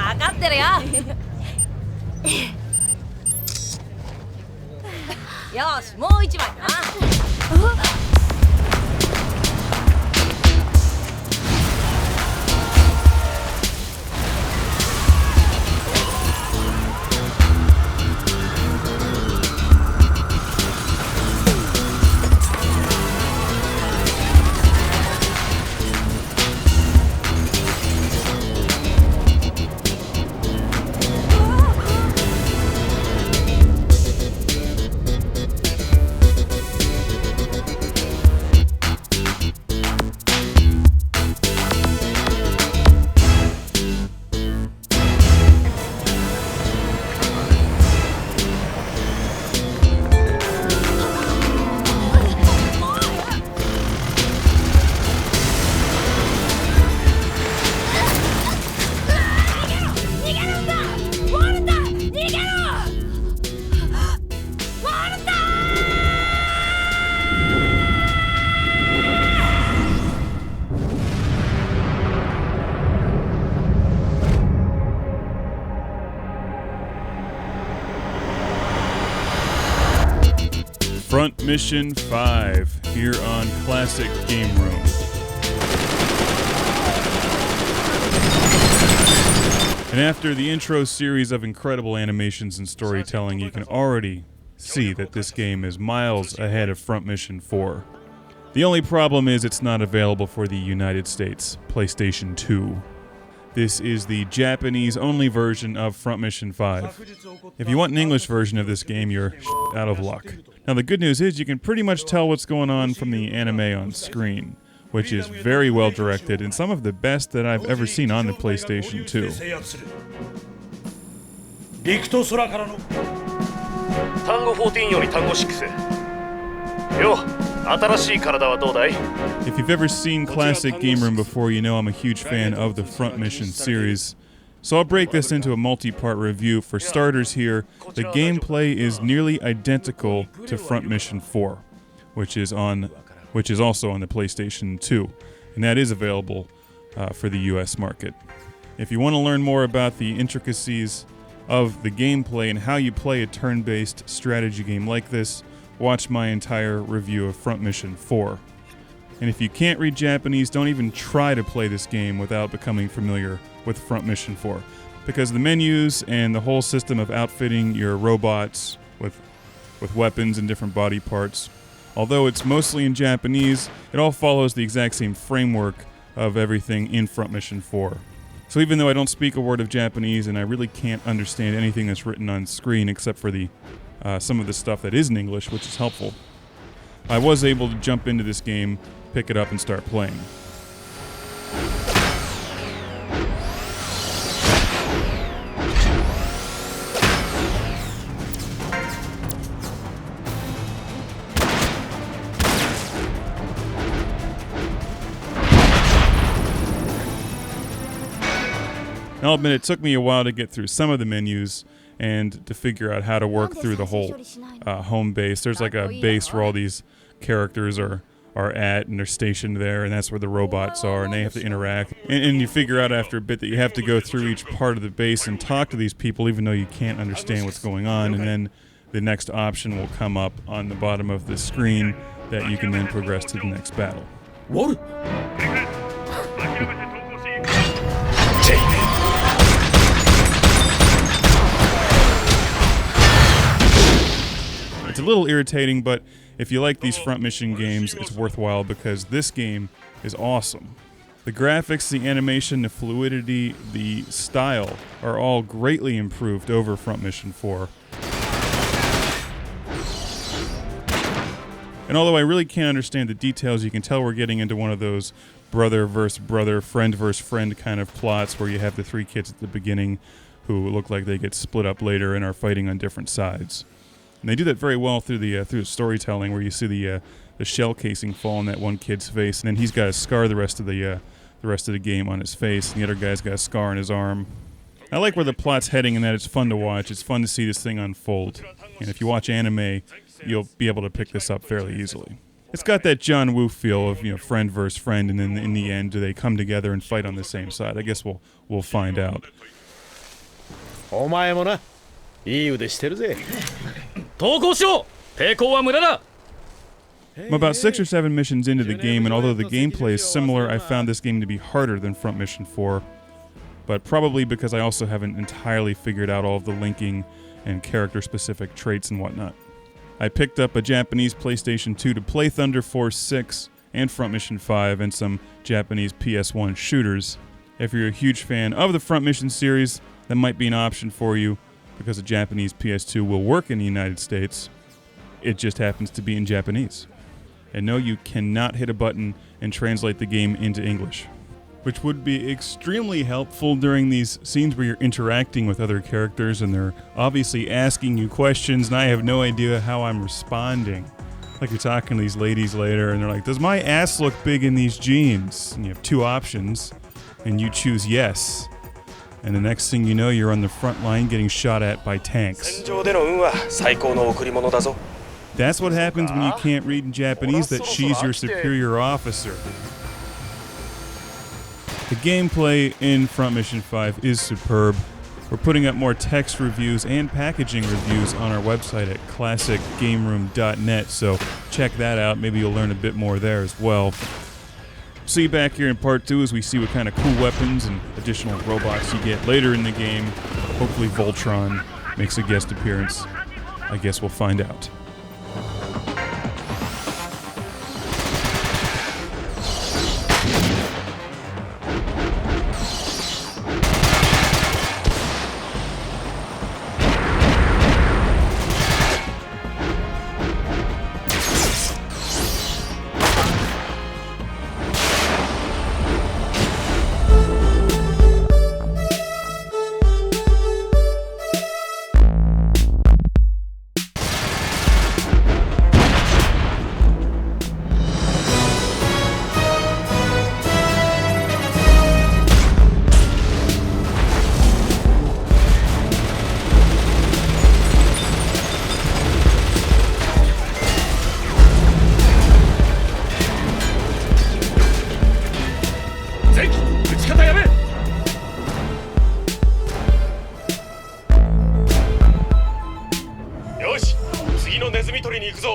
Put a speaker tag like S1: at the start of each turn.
S1: 分かってるよよしもう一枚な
S2: Front Mission 5 here on Classic Game Room. And after the intro series of incredible animations and storytelling, you can already see that this game is miles ahead of Front Mission 4. The only problem is it's not available for the United States PlayStation 2. This is the Japanese-only version of Front Mission 5. If you want an English version of this game, you're out of luck. Now the good news is you can pretty much tell what's going on from the anime on screen, which is very well directed and some of the best that I've ever seen on the PlayStation 2.
S3: Tango 14 より Tango 6 よ新しい体はどうだい
S2: If you've ever seen Classic Game Room before, you know I'm a huge fan of the Front Mission series. So I'll break this into a multi-part review. For starters here, the gameplay is nearly identical to Front Mission 4, which is also on the PlayStation 2, and that is available for the US market. If you want to learn more about the intricacies of the gameplay and how you play a turn-based strategy game like this, watch my entire review of Front Mission 4. And if you can't read Japanese, don't even try to play this game without becoming familiar with Front Mission 4, because the menus and the whole system of outfitting your robots with weapons and different body parts, although it's mostly in Japanese, it all follows the exact same framework of everything in Front Mission 4. So even though I don't speak a word of Japanese and I really can't understand anything that's written on screen except for the some of the stuff that is in English, which is helpful, I was able to jump into this game, pick it up, and start playing. And I'll admit it took me a while to get through some of the menus and to figure out how to work through the whole home base. There's like a base where all these characters are at, and they're stationed there, and that's where the robots are, and they have to interact. And you figure out after a bit that you have to go through each part of the base and talk to these people even though you can't understand what's going on, and then the next option will come up on the bottom of the screen that you can then progress to the next battle.
S4: What?
S2: It's a little irritating, but if you like these Front Mission games, it's worthwhile because this game is awesome. The graphics, the animation, the fluidity, the style are all greatly improved over Front Mission 4. And although I really can't understand the details, you can tell we're getting into one of those brother versus brother, friend versus friend kind of plots where you have the three kids at the beginning who look like they get split up later and are fighting on different sides. And they do that very well through the storytelling, where you see the shell casing fall on that one kid's face, and then he's got a scar the rest of the game on his face, and the other guy's got a scar on his arm. I like where the plot's heading, and that it's fun to watch. It's fun to see this thing unfold. And if you watch anime, you'll be able to pick this up fairly easily. It's got that John Woo feel of, friend versus friend, and then in the end, do they come together and fight on the same side? I guess we'll find out.
S4: お前もな、いい腕してるぜ。
S3: 投降しろ。抵抗は無駄だ。
S2: I'm about 6 or 7 missions into the game, and although the gameplay is similar, I found this game to be harder than Front Mission 4. But probably because I also haven't entirely figured out all of the linking and character-specific traits and whatnot. I picked up a Japanese PlayStation 2 to play Thunder Force 6 and Front Mission 5 and some Japanese PS1 shooters. If you're a huge fan of the Front Mission series, that might be an option for you because a Japanese PS2 will work in the United States. It just happens to be in Japanese. And no, you cannot hit a button and translate the game into English, which would be extremely helpful during these scenes where you're interacting with other characters and they're obviously asking you questions and I have no idea how I'm responding. Like you're talking to these ladies later and they're like, does my ass look big in these jeans? And you have 2 options and you choose yes. And the next thing you know, you're on the front line getting shot at by tanks. That's what happens when you can't read in Japanese that she's your superior officer. The gameplay in Front Mission 5 is superb. We're putting up more text reviews and packaging reviews on our website at classicgameroom.net, so check that out. Maybe you'll learn a bit more there as well. See you back here in part 2 as we see what kind of cool weapons and additional robots you get later in the game. Hopefully Voltron makes a guest appearance. I guess we'll find out.